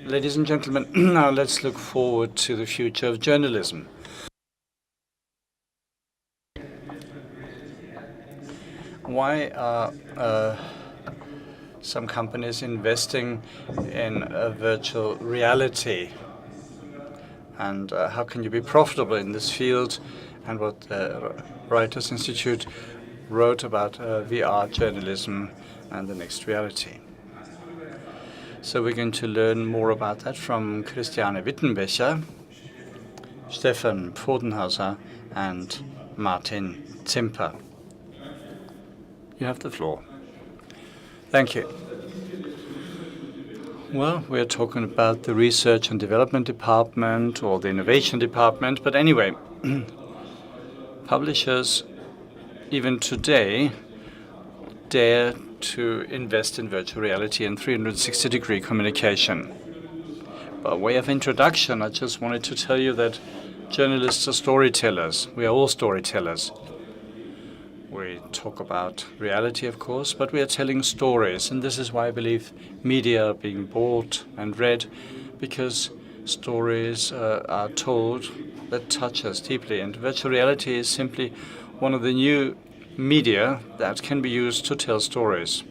Ladies and gentlemen, now let's look forward to the future of journalism. Why are some companies investing in virtual reality? And how can you be profitable in this field? And what Reuters Institute wrote about VR journalism and the next reality. So we're going to learn more about that from Christiane Wittenbecher, Sebastian Pfotenhauer, and Martin Zimper. You have the floor. Thank you. Well, we're talking about the research and development department or the innovation department, but anyway, publishers even today dare to invest in virtual reality and 360-degree communication. By way of introduction, I just wanted to tell you that journalists are storytellers. We are all storytellers. We talk about reality, of course, but we are telling stories, and this is why I believe media are being bought and read, because stories are told that touch us deeply, and virtual reality is simply one of the new media that can be used to tell stories.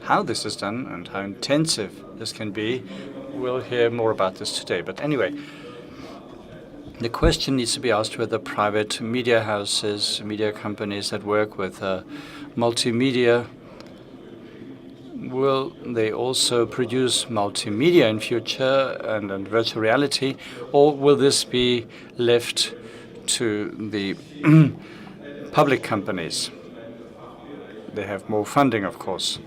How this is done and how intensive this can be, we'll hear more about this today. But anyway, the question needs to be asked whether private media houses, media companies that work with multimedia, will they also produce multimedia in future and virtual reality, or will this be left to the public companies? They have more funding, of course.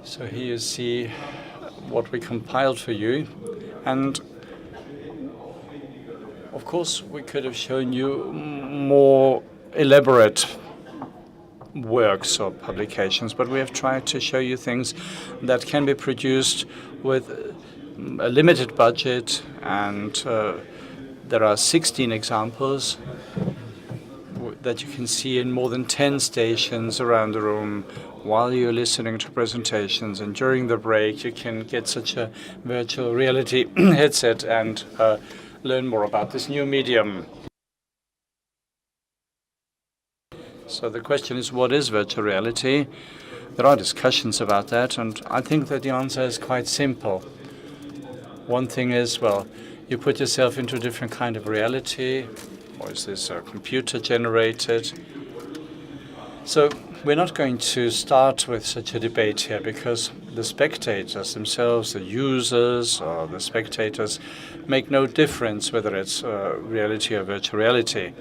So here you see what we compiled for you. And of course, we could have shown you more elaborate works or publications, but we have tried to show you things that can be produced with a limited budget. And there are 16 examples that you can see in more than 10 stations around the room while you're listening to presentations. And during the break, you can get such a virtual reality headset and learn more about this new medium. So the question is, what is virtual reality? There are discussions about that, and I think that the answer is quite simple. One thing is, well, you put yourself into a different kind of reality, or is this computer generated? So we're not going to start with such a debate here, because the spectators themselves, the users or the spectators, make no difference whether it's reality or virtual reality.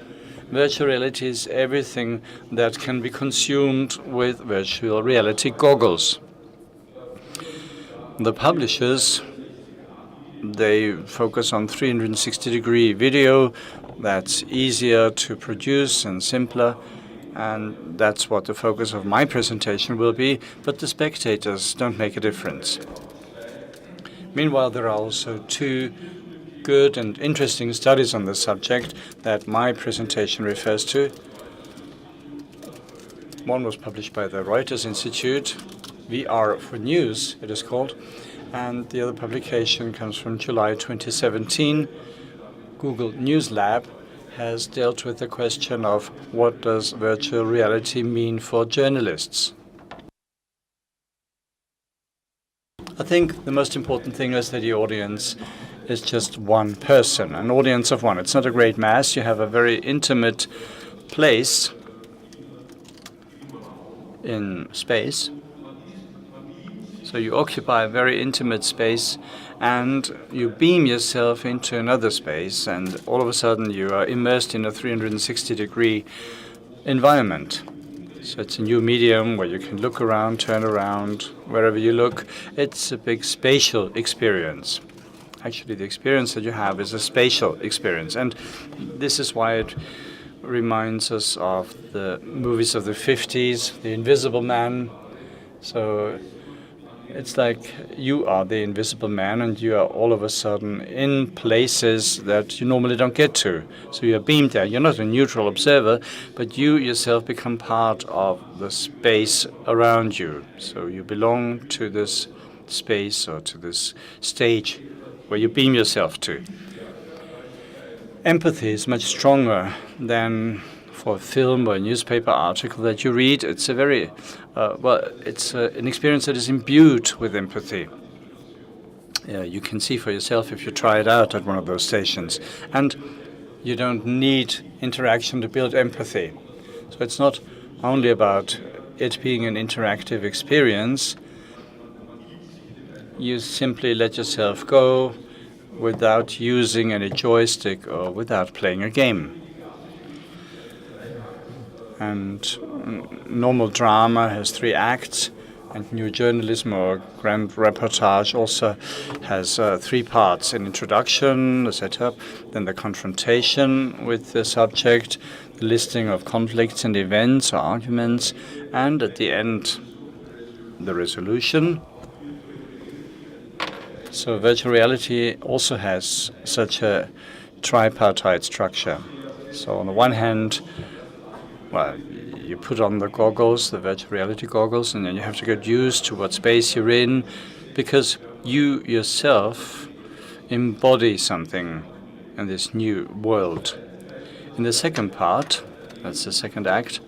Virtual reality is everything that can be consumed with virtual reality goggles. The publishers, they focus on 360-degree video. That's easier to produce and simpler, and that's what the focus of my presentation will be, but the spectators don't make a difference. Meanwhile, there are also two good and interesting studies on the subject that my presentation refers to. One was published by the Reuters Institute, VR for News, it is called, and the other publication comes from July 2017. Google News Lab has dealt with the question of what does virtual reality mean for journalists. I think the most important thing is that the audience is just one person, an audience of one. It's not a great mass. You have a very intimate place in space. So you occupy a very intimate space, and you beam yourself into another space, and all of a sudden you are immersed in a 360-degree environment. So it's a new medium where you can look around, turn around, wherever you look. It's a big spatial experience. Actually, the experience that you have is a spatial experience, and this is why it reminds us of the movies of the 50s, The Invisible Man. So it's like you are the invisible man, and you are all of a sudden in places that you normally don't get to. So you're beamed there. You're not a neutral observer, but you yourself become part of the space around you. So you belong to this space or to this stage where you beam yourself to. Empathy is much stronger than for a film or a newspaper article that you read. It's a very, it's an experience that is imbued with empathy. You can see for yourself if you try it out at one of those stations. And you don't need interaction to build empathy. So it's not only about it being an interactive experience. You simply let yourself go without using any joystick or without playing a game. And normal drama has 3 acts, and new journalism or grand reportage also has 3 parts: an introduction, the setup, then the confrontation with the subject, the listing of conflicts and events or arguments, and at the end, the resolution. So virtual reality also has such a tripartite structure. So on the one hand, well, you put on the goggles, the virtual reality goggles, and then you have to get used to what space you're in, because you yourself embody something in this new world. In the second part, that's the second act,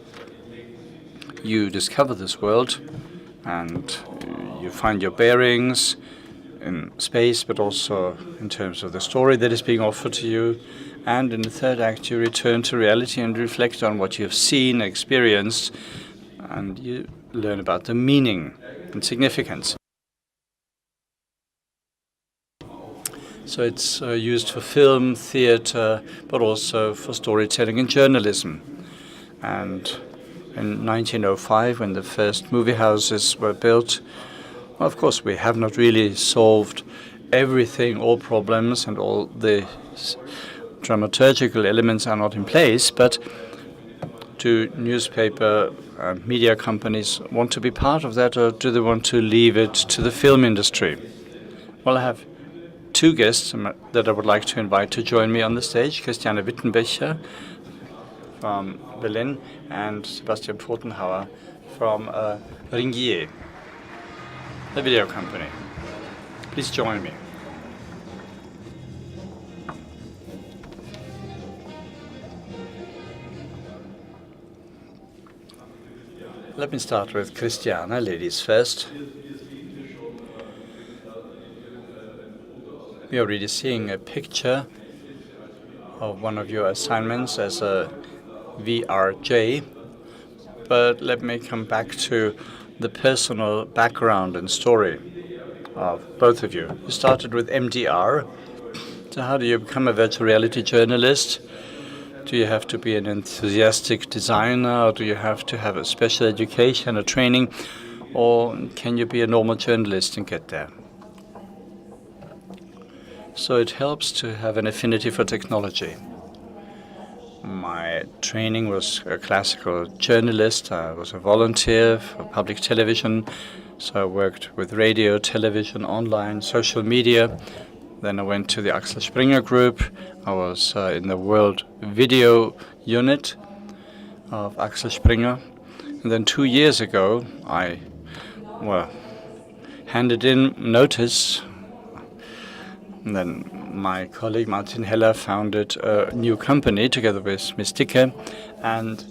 you discover this world and you find your bearings in space, but also in terms of the story that is being offered to you. And in the third act, you return to reality and reflect on what you have seen, experienced, and you learn about the meaning and significance. So it's used for film, theater, but also for storytelling and journalism. And in 1905, when the first movie houses were built, well, of course, we have not really solved everything, all problems, and all the dramaturgical elements are not in place, but do newspaper media companies want to be part of that, or do they want to leave it to the film industry? Well, I have 2 guests that I would like to invite to join me on the stage: Christiane Wittenbecher from Berlin and Sebastian Pfotenhauer from Ringier, the video company. Please join me. Let me start with Christiane, ladies first. We are already seeing a picture of one of your assignments as a VRJ, but let me come back to the personal background and story of both of you. You started with MDR. So how do you become a virtual reality journalist? Do you have to be an enthusiastic designer, or do you have to have a special education or training, or can you be a normal journalist and get there? So it helps to have an affinity for technology. My training was a classical journalist. I was a volunteer for public television, so I worked with radio, television, online, social media. Then I went to the Axel Springer Group. I was in the World Video Unit of Axel Springer. And then 2 years ago, I handed in notice. And then my colleague Martin Heller founded a new company together with Ms. Dicke. And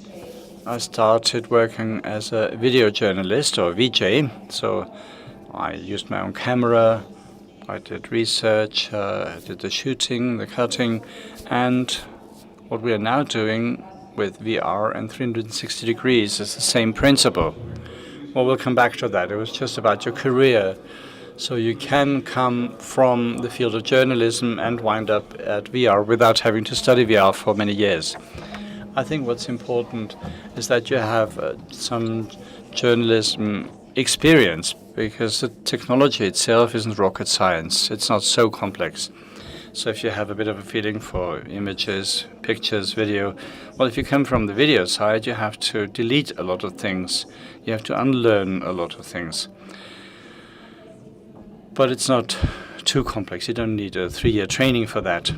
I started working as a video journalist, or VJ. So I used my own camera. I did research, I did the shooting, the cutting, and what we are now doing with VR and 360 degrees is the same principle. Well, we'll come back to that. It was just about your career. So you can come from the field of journalism and wind up at VR without having to study VR for many years. I think what's important is that you have some journalism experience, because the technology itself isn't rocket science. It's not so complex. So if you have a bit of a feeling for images, pictures, video, well, if you come from the video side, you have to delete a lot of things. You have to unlearn a lot of things. But it's not too complex. You don't need a 3-year training for that.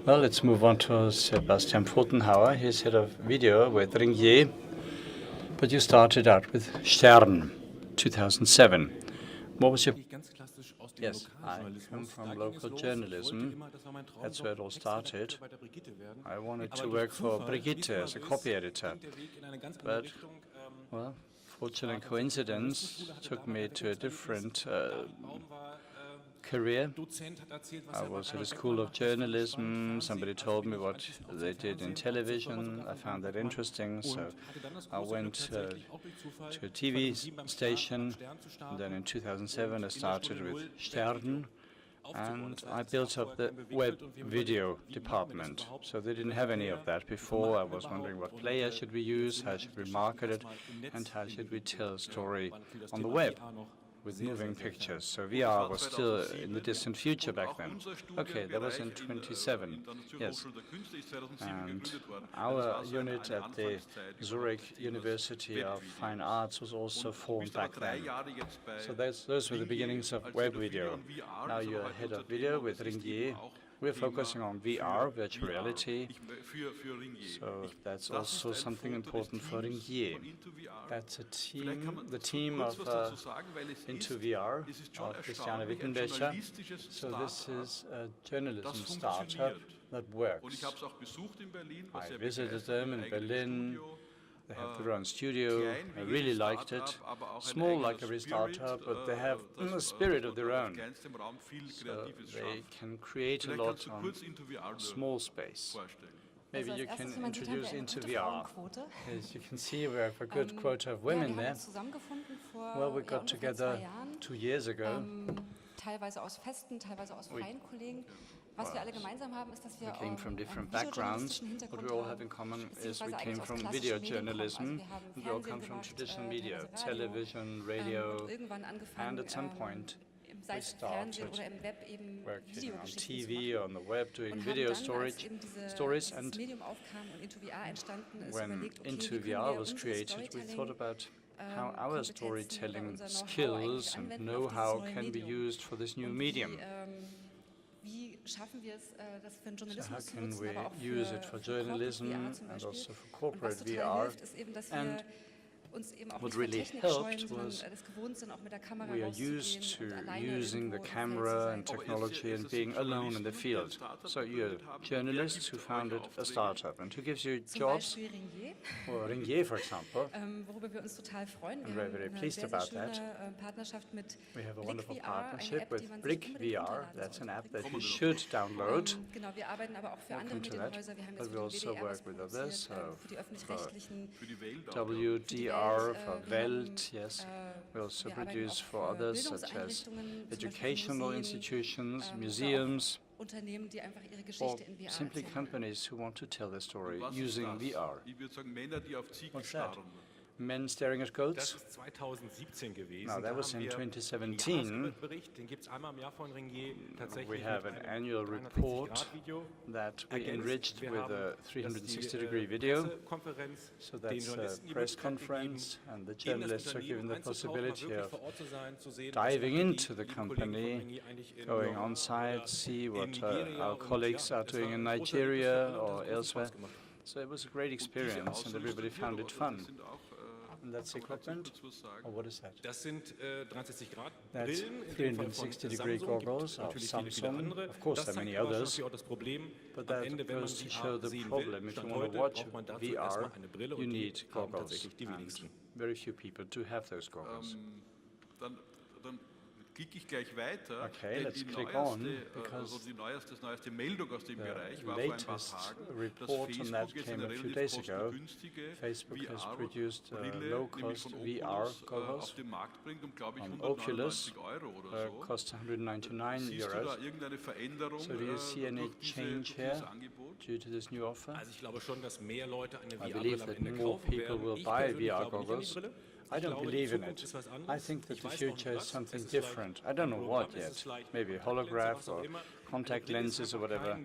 Well, let's move on to Sebastian Pfotenhauer. He's head of video with Ringier. But you started out with Stern, 2007. What was your... Yes, I come from local journalism. That's where it all started. I wanted to work for Brigitte as a copy editor, but, well, fortunate coincidence took me to a different career. I was at a school of journalism. Somebody told me what they did in television. I found that interesting, so I went to a TV station. And then in 2007, I started with Stern, and I built up the web video department. So they didn't have any of that before. I was wondering what player should we use, how should we market it, and how should we tell a story on the web with moving pictures. So VR was still in the distant future back then. Okay, that was in 27, yes. And our unit at the Zurich University of Fine Arts was also formed back then. So those were the beginnings of web video. Now you're head of video with Ringier. We're focusing on VR, virtual reality, so that's also something important for Ringier. That's a team, the team of IntoVR, of Christiane Wittenbecher. So this is a journalism startup that works. I visited them in Berlin. They have their own studio. I really liked it. Small like every startup, but they have a spirit of their own. So they can create a lot on small space. Maybe you can introduce IntoVR. As you can see, we have a good quota of women there. Well, we got together 2 years ago. Teilweise aus festen, teilweise aus freien Kollegen. Was wir alle gemeinsam haben, ist, dass wir came from different backgrounds. What we all have in common is we came from video journalism, and we all come from traditional media, television, radio, and at some point we started working on TV, on the web, doing video stories, and when IntoVR was created, we thought about how our storytelling skills and know-how can be used for this new medium. So how can we use it for journalism and also for corporate VR? And what really helped was we are used to using the camera and technology and being alone in the field. So you're journalists who founded a startup, and who gives you jobs? Or Ringier, for example. And we're very pleased about that. We have a wonderful partnership with Brick VR. That's an app that you should download. Welcome to that. But we also work with others. So for WDR, for Welt, yes. We also produce for others, such as educational institutions, museums, or simply companies who want to tell their story using VR. What's that? Men staring at goats? Now, that was in 2017. We have an annual report that we enriched with a 360-degree video. So that's a press conference, and the journalists are given the possibility of diving into the company, going on site, see what our colleagues are doing in Nigeria or elsewhere. So it was a great experience, and everybody found it fun. And that's equipment? Or what is that? That's 360-degree goggles of Samsung. Of course, there are many others, but that goes to show the problem. If you want to watch VR, you need goggles, and very few people do have those goggles. Okay, let's click on, because the latest report on that came a few days ago. Facebook has produced low-cost VR goggles on Oculus, cost €199. So do you see any change here due to this new offer? I believe that more people will buy VR goggles. I don't believe in it. I think that the future is something different. I don't know what yet. Maybe holograph or contact lenses or whatever.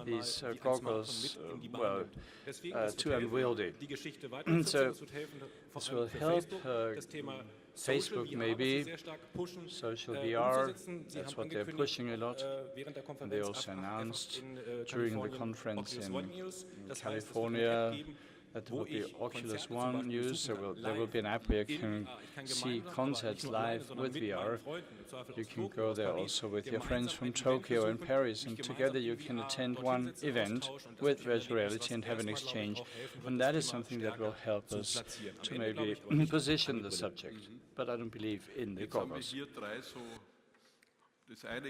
These goggles, well, too unwieldy. So this will help Facebook maybe, social VR, that's what they're pushing a lot. And they also announced during the conference in California that there will be Oculus One use. There will be an app where you can see concerts live with VR. You can go there also with your friends from Tokyo and Paris, and together you can attend one event with virtual reality and have an exchange. And that is something that will help us to maybe position the subject. But I don't believe in the goggles. Das eine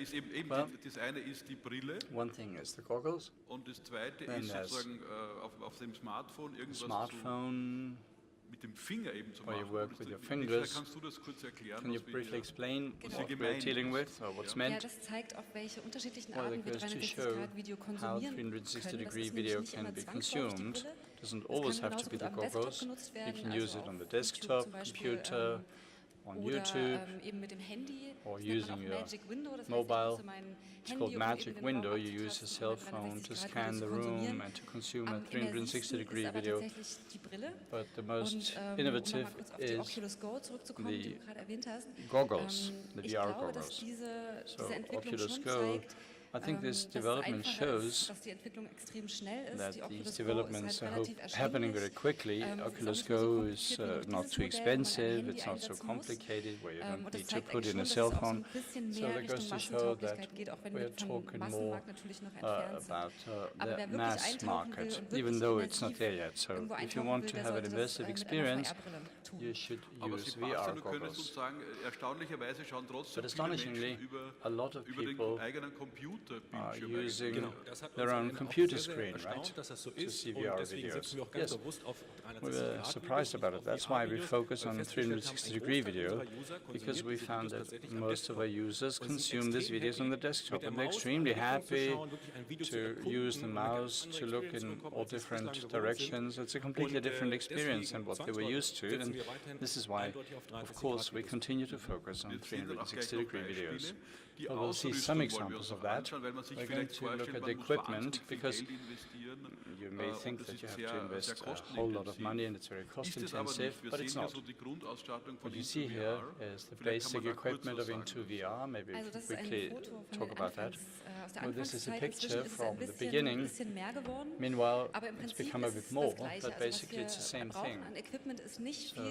ist die Brille. One thing is the goggles. Und das zweite Then ist sozusagen auf dem Smartphone irgendwas mit dem Finger eben zu machen. You work with your fingers. Kannst du das kurz erklären? Can you briefly explain what we're dealing with or what's meant? Ja, das zeigt, auf welche unterschiedlichen Arten wir 360-Grad-Video How konsumieren können. 360-degree video can be consumed. It doesn't always have to be the goggles. You can use it on the desktop, computer, on YouTube, eben mit dem Handy, or using your mobile. It's called Magic Window. You use a cell phone to scan the room and to consume a 360-degree video. But the most innovative is the goggles, the VR goggles. So Oculus Go, I think this development shows that these developments are happening very quickly. Oculus Go is not too expensive, it's not so complicated, where you don't need to put in a cell phone. So that goes to show that we're talking more about the mass market, even though it's not there yet. So if you want to have an immersive experience, you should use VR goggles. But astonishingly, a lot of people are using their own computer screen, right, to see VR videos. Yes, we were surprised about it. That's why we focus on 360-degree video, because we found that most of our users consume these videos on the desktop, and they're extremely happy to use the mouse to look in all different directions. It's a completely different experience than what they were used to, and this is why, of course, we continue to focus on 360-degree videos. But we'll see some examples of that. We're going to look at the equipment, because you may think that you have to invest a whole lot of money and it's very cost-intensive, but it's not. What you see here is the basic equipment of IntoVR. Maybe we can quickly talk about that. Well, this is a picture from the beginning. Meanwhile, it's become a bit more, but basically it's the same thing. So,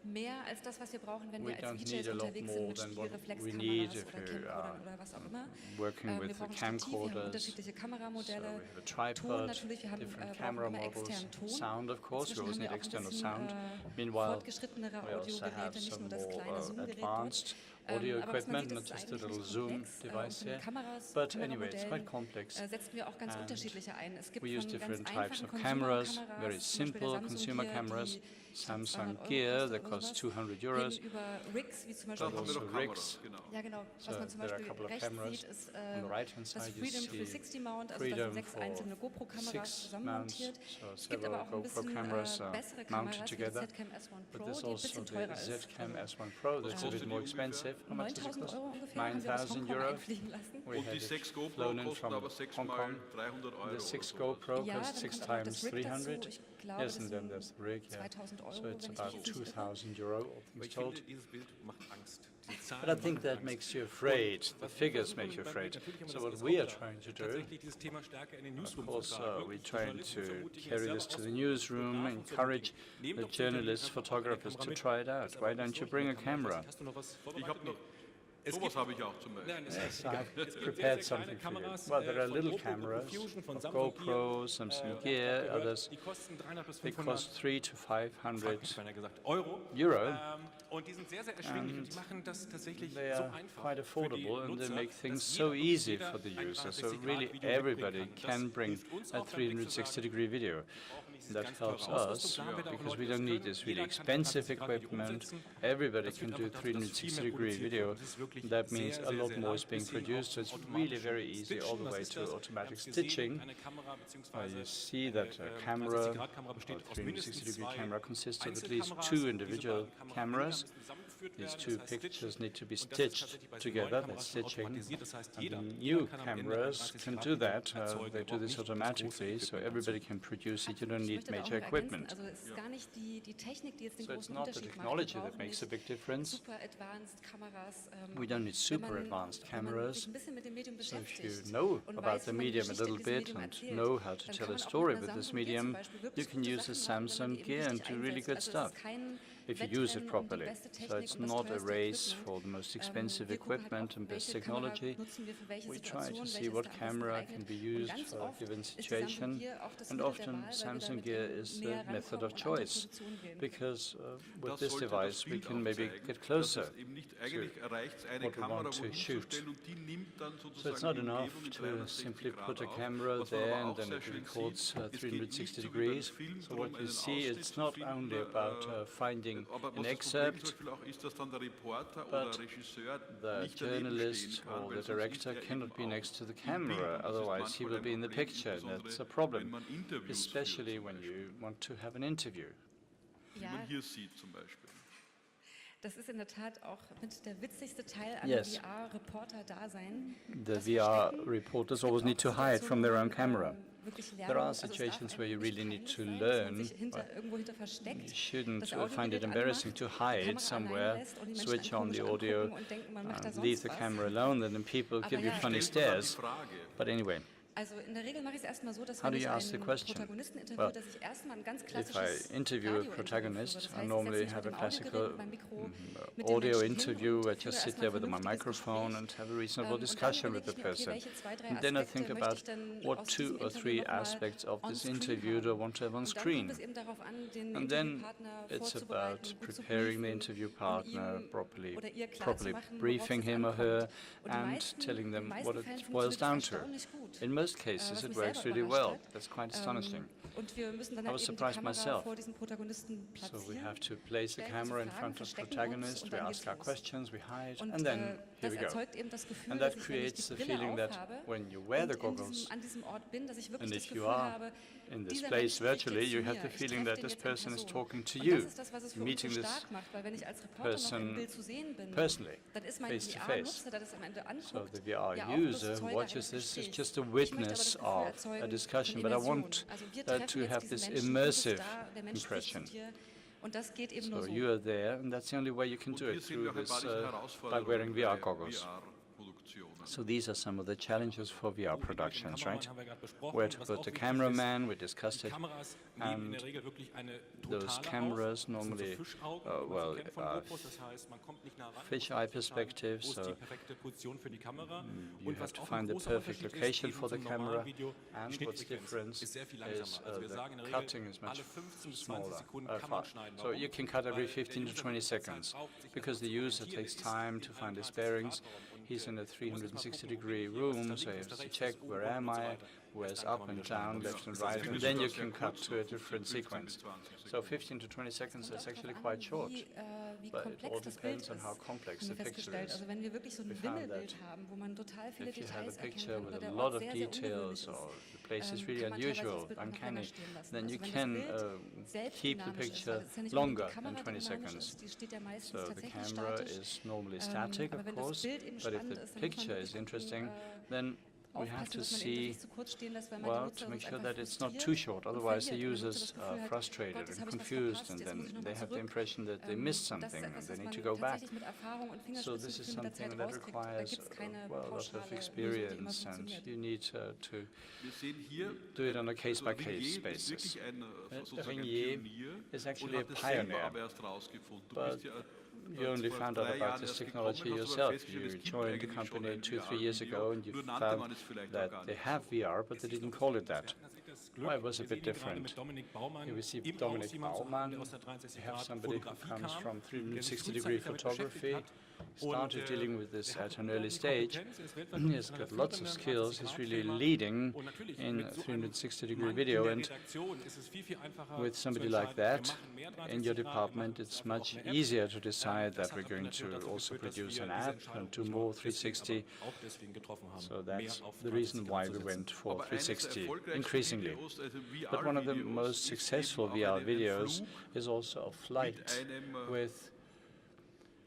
mehr als das, was wir brauchen, wenn wir we als don't VJs need a lot unterwegs more sind than mit what we Spiegelreflexkameras need if oder we Camcordern oder was auch immer. Working with Wir the brauchen Stativ, wir haben camcorders. unterschiedliche Kameramodelle. So we have a tripod, Ton natürlich, wir haben different brauchen camera immer models, externen Ton. sound of course, we Inzwischen always haben need wir auch external ein bisschen sound. Meanwhile, fortgeschrittenere we also have Audiogeräte, nicht some nur das kleine more Zoom-Gerät advanced dort. audio Aber was man equipment, sieht, not ist just a eigentlich little recht Zoom komplex. device Von den here. Kameras, But anyway, it's quite Kameramodellen, complex. setzen wir auch ganz And unterschiedliche ein. Es gibt we use von ganz different types einfachen of cameras, very Consumer-Kameras, zum Beispiel der simple Samsung consumer Gear, cameras, die Samsung 200 Gear that oder costs sowas, 200 euros. hin über Rigs, wie zum Beispiel But also rigs. ja, genau. So Was man zum there are a Beispiel couple of rechts cameras. sieht, ist On the right-hand das side you Freedom see 360 Mount, also da Freedom sind 6 for einzelne GoPro-Kameras 6 zusammenmontiert. mounts, so Es gibt aber auch several ein bisschen GoPro cameras bessere mounted Kameras, wie die together. Zcam S1 But Pro, there's die ein also bisschen the teurer ist. Zcam S1 Pro that's a bit more expensive. How much does it 9.000 cost? Euro ungefähr, haben wir aus 9,000 Hongkong euro. einfliegen lassen. We Und had die it 6 GoPro flown in kosten from aber 6 Hong mal Kong. 300 Euro. The 6 oder sowas. GoPro Ja, costs dann 6 kommt auch noch times das Rig dazu. 300. Ich glaube, Yes, das and then sind there's the rig. Yeah. 2.000 Euro, So it's wenn ich about mich nicht irre. 2,000 euro, all things Ich finde, told. dieses Bild macht Angst. Die But I Zahlen think machen that Angst. makes you afraid. The figures make you afraid. So what we are trying to do, tatsächlich dieses Thema stärker in den of Newsroom course, zu tragen. we're Wirklich trying Journalisten to vermutlich carry selber this to the aus- newsroom, Fotografen encourage vermutlich. Nehmt the doch bitte journalists, einfach photographers eine to Kamera try it mit. out. Das Why ist aber don't you so, bring a eine Kamera. camera? Hast du noch was Ich vorbereitet? habe noch, Es sowas gibt- habe ich auch zum Beispiel. Nein, es Yes, gibt- I've es gibt sehr, prepared sehr kleine something for you. Kameras, Well, there are von little GoPro, cameras Fusion, von of Samsung GoPro, Gear, Samsung ich Gear, habe gehört, others. Die kosten 300 bis They 500 cost 300 to 500 Euro. euro. Und die sind sehr, sehr erschwinglich und die machen das tatsächlich They so are einfach quite für die affordable and they Nutzer, make things dass so jeder easy jeder for the ein user. So 360 really Grad Video everybody mitbringen kann. can Das bring hilft uns a auch, wenn wir zu sagen, 360-degree video. That helps us because we don't need this really expensive equipment. Everybody can do 360-degree video. That means a lot more is being produced. So it's really very easy all the way to automatic stitching. You see that a camera, a 360-degree camera consists of at least 2 individual cameras. These two pictures need to be stitched together, that's stitching. And the new cameras can do that. They do this automatically, so everybody can produce it. You don't need major equipment. So it's not the technology that makes a big difference. We don't need super advanced cameras. So if you know about the medium a little bit and know how to tell a story with this medium, you can use a Samsung Gear and do really good stuff if you use it properly. So it's not a race for the most expensive equipment and best technology. We try to see what camera can be used for a given situation, and often Samsung Gear is the method of choice, because with this device we can maybe get closer to what we want to shoot. So it's not enough to simply put a camera there and then it records 360 degrees. So what you see, it's not only about finding an excerpt, but the journalist or the director cannot be next to the camera, otherwise he will be in the picture, and that's a problem, especially when you want to have an interview. Das ist in der Tat auch mit der witzigste Teil an Yes. VR-Reporter-Dasein. The VR reporters always need to hide from their own camera. There are situations where you really need to learn, but you shouldn't find it embarrassing to hide somewhere, switch on the audio, leave the camera alone, and then people give you funny stares. But anyway. How do you ask the question? Well, if I interview a protagonist, I normally have a classical audio interview. I just sit there with my microphone and have a reasonable discussion with the person. And then I think about what 2 or 3 aspects of this interview do I want to have on screen. And then it's about preparing the interview partner properly briefing him or her and telling them what it boils down to. In most cases, it works really well. That's quite astonishing. I was surprised myself. So we have to place the camera in front of the protagonist, we ask our questions, we hide, and then here we go. And that creates the feeling that when you wear the goggles, and if you are in this place virtually, you have the feeling that this person is talking to you, meeting this person personally, face to face. So the VR user who watches this is just a witness of a discussion, but I want to have this immersive impression. So you are there, and that's the only way you can do it, through this, by wearing VR goggles. So these are some of the challenges for VR productions, right? Where to put the cameraman, we discussed it, and those cameras normally, fish-eye perspective, so you have to find the perfect location for the camera, and what's different is the cutting is much smaller. So you can cut every 15 to 20 seconds, because the user takes time to find his bearings. He's in a 360-degree room, so he has to check, where am I, where's up and down, left and right, and then you can cut to a different sequence. So 15 to 20 seconds is actually quite short, but it all depends on how complex the picture is. We found that if you have a picture with a lot of details, or the place is really unusual, uncanny, then you can keep the picture longer than 20 seconds. So the camera is normally static, of course, but if the picture is interesting, then we have to see, well, to make sure that it's not too short. Otherwise, the users are frustrated and confused, and then they have the impression that they missed something and they need to go back. So this is something that requires, well, a lot of experience, and you need to do it on a case-by-case basis. Ringier is actually a pioneer, but you only found out about this technology yourself. You joined the company 2-3 years ago, and you found that they have VR, but they didn't call it that. Well, it was a bit different. You received Dominik Baumann. You have somebody who comes from 360-degree photography, started dealing with this at an early stage. He's got lots of skills. He's really leading in 360-degree video, and with somebody like that in your department, it's much easier to decide that we're going to also produce an app and do more 360. So that's the reason why we went for 360 increasingly. But one of the most successful VR videos is also a flight with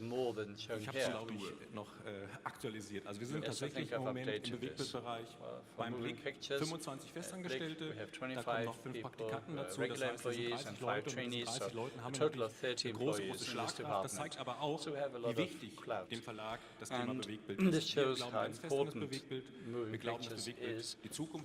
have more than shown Ich habe es, here. glaube ich, noch aktualisiert. Also wir sind Yes, I tatsächlich think im I've Moment im updated this. Bewegtbildbereich For beim moving Blick pictures, 25 Festangestellte, we have da kommen 25 noch 5 people, Praktikanten dazu, regular das heißt, wir sind employees 30 and 5 Leute und mit diesen trainees, 30 so Leuten a haben wir total of natürlich 30 eine große, employees große in this Schlagkraft. Das department. zeigt aber auch, So we have a wie lot of wichtig clout. dem Verlag das Thema And Bewegtbild this ist. Wir shows glauben how ganz fest an das important Bewegtbild. Wir moving glauben, dass pictures Bewegtbild is die Zukunft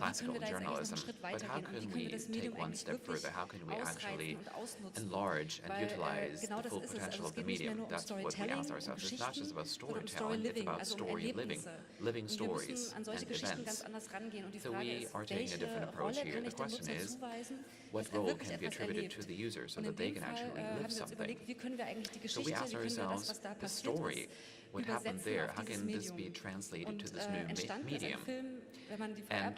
classical wir da jetzt eigentlich noch einen journalism, Schritt but how weitergehen und wie can können wir we das take Medium one eigentlich step wirklich further? How can we actually ausreizen und ausnutzen? enlarge and Weil utilize genau the das full ist es. potential Also of es the geht nicht mehr medium? nur um That's what we asked ourselves, it's not just about storytelling, it's about story living, living stories and events. So we are taking a different approach here. The question is, what role can be attributed to the user so that they can actually relive something? So we asked ourselves, the story, what happened there, how can this be translated to this new medium? And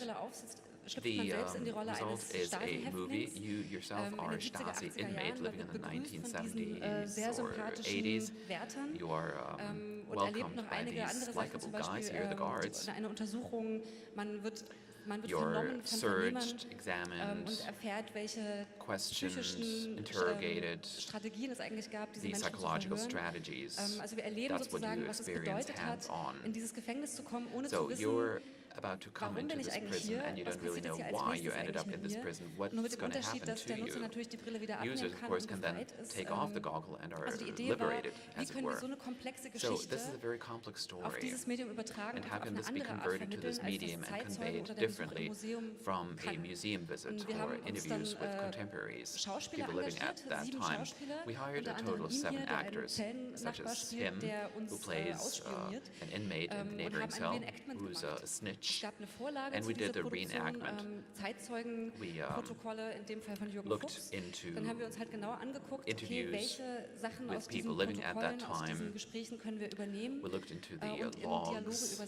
the result is a movie. You yourself are a Stasi inmate living in the 1970s or 80s. You are welcomed by these likable guys here, the guards. You're searched, examined, questioned, interrogated, the psychological strategies. That's what you experience hands-on. So you're about to come into this prison and you don't really know why you ended up in this prison, what's going to happen to you. Users, of course, can then take off the goggle and are liberated, as it were. So this is a very complex story. And how can this be converted to this medium and conveyed differently from a museum visit or interviews with contemporaries, people living at that time? We hired a total of 7 actors, such as him, who plays an inmate in the neighboring cell, who's a snitch. And we did a reenactment. We looked into interviews with people living at that time. We looked into the logs,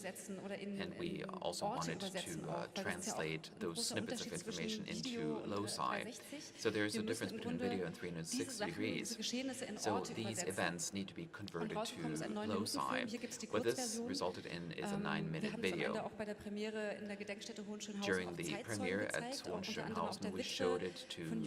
and we also wanted to translate those snippets of information into loci. So there's a difference between video and 360 degrees. So these events need to be converted to loci. What this resulted in is a 9-minute video. During the premiere at Hohenschönhausen, we showed it to the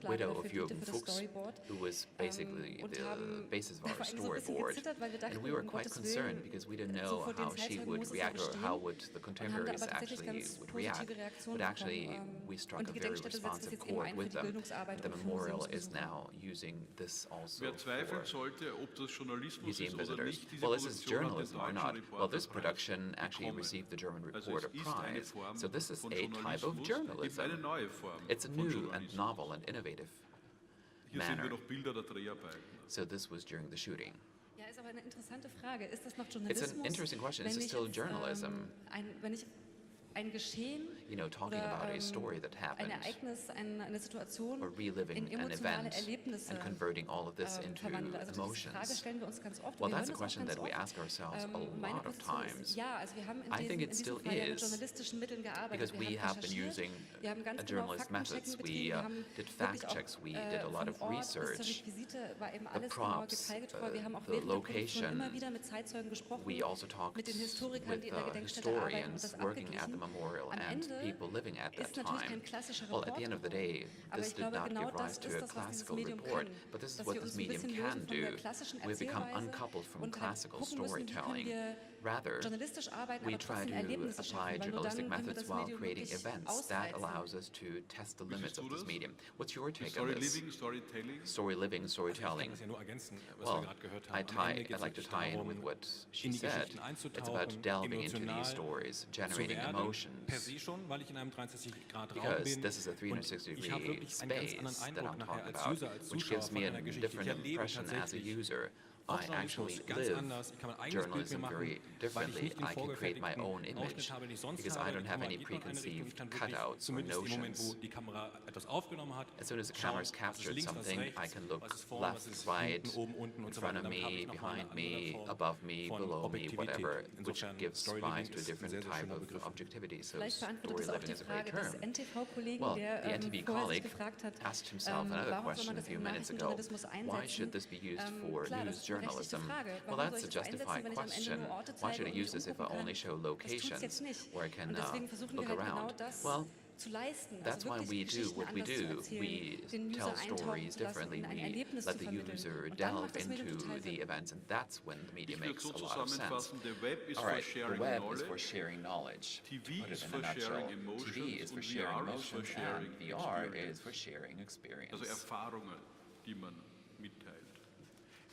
widow of Jürgen Fuchs, who was basically the basis of our storyboard. And we were quite concerned because we didn't know how she would react or how would the contemporaries actually would react. But actually, we struck a very responsive chord with them. The memorial is now using this also for museum visitors. Well, is this journalism or not? Well, this production actually received the German Reporter Prize. So this is a type of journalism. It's a new and novel and innovative manner. So this was during the shooting. It's an interesting question. Is it still journalism? You know, talking about a story that happened, or reliving an event and converting all of this into emotions. Well, that's a question that we ask ourselves a lot of times. I think it still is, because we have been using journalist methods. We did fact checks, we did a lot of research, the props, the location. We also talked with historians working at the memorial and people living at that time. Well, at the end of the day, this did not give rise to a classical report, but this is what this medium can do. We've become uncoupled from classical storytelling. Rather, we try to apply journalistic methods while creating events. That allows us to test the limits of this medium. What's your take on this? Story living, storytelling. Well, I'd like to tie in with what she said. It's about delving into these stories, generating emotions. Because this is a 360-degree space that I'm talking about, which gives me a different impression as a user. I actually live journalism very differently. I can create my own image because I don't have any preconceived cutouts or notions. As soon as the camera's captured something, I can look left, right, in front of me, behind me, above me, below me, whatever, which gives rise to a different type of objectivity. So story living is a great term. Well, the NTV colleague asked himself another question a few minutes ago. Why should this be used for news journalism? Well, that's a justified question. Why should I use this if I only show locations where I can look around? Well, that's why we do what we do. We tell stories differently. We let the user delve into the events, and that's when the media makes a lot of sense. All right, the web is for sharing knowledge. To put it in a nutshell, TV is for sharing emotions, and VR is for sharing experience.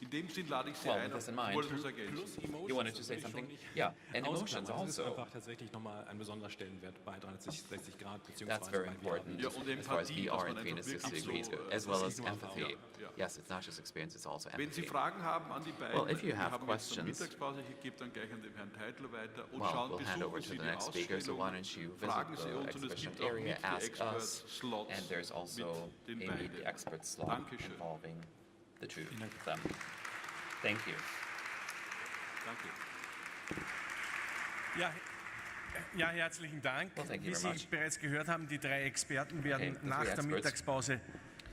In dem Sinn lade ich Sie Well, ein, with this in mind, wollen Sie ergänzen. you wanted to say something? Yeah, and emotions Das ist also. einfach tatsächlich nochmal ein besonderer Stellenwert bei 360 Grad That's beziehungsweise very bei important Ja, und as far as Empathie, VR dass and man einfach 360 wirklich degrees, so, as well as nicht nur empathy. Ja. Yes, it's not just experience, it's also Wenn Sie empathy. Fragen haben an die beiden, Well, if you have wir haben jetzt eine questions, Mittagspause, ich gebe dann gleich an den Herrn Teitler weiter und Well, schauen, we'll hand over besuchen to Sie the die next speaker, so Ausstellung, why don't you fragen visit Sie the uns und es exhibition gibt auch area, mit die ask us, Expert-Slots and there's also mit den a meet the beiden. expert slot Dankeschön. involving the two of them. Thank you. Danke. Ja, herzlichen Dank. Well, thank you Wie very Sie much. bereits gehört haben, die 3 Experten werden Okay, the nach three der experts Mittagspause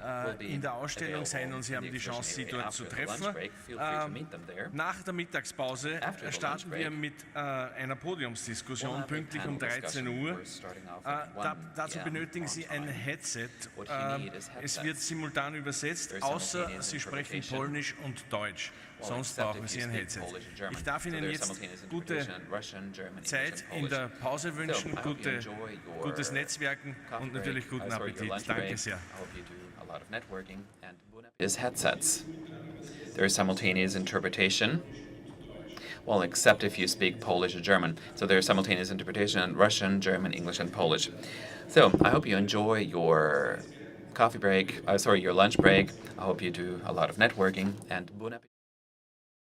will be in der Ausstellung sein und Sie haben available die in the Chance, sie exhibition area dort zu after the lunch treffen. break. Feel free to meet them there. Nach der Mittagspause After the starten lunch wir break, mit einer Podiumsdiskussion we'll have a pünktlich um panel 13 discussion. Uhr. We're starting off at 1 Dazu p.m. benötigen on Sie ein time. Headset. What you need is Es headsets. wird simultan übersetzt, There's außer simultaneous Sie sprechen interpretation. Polnisch und Deutsch. Well, Sonst except brauchen if Sie you ein speak Headset. Polish and German. Ich darf So Ihnen there's jetzt simultaneous gute interpretation in Russian, German, English, Zeit and in Polish. der Pause wünschen, So, I hope you enjoy your gutes Netzwerken coffee und natürlich break, guten your Appetit. lunch Danke break. sehr. I hope you do a lot of networking. And is headsets. There is simultaneous interpretation. Well, except if you speak Polish or German. So there's simultaneous interpretation in Russian, German, English, and Polish. So I hope you enjoy your coffee break, your lunch break. I hope you do a lot of networking and bon appetit.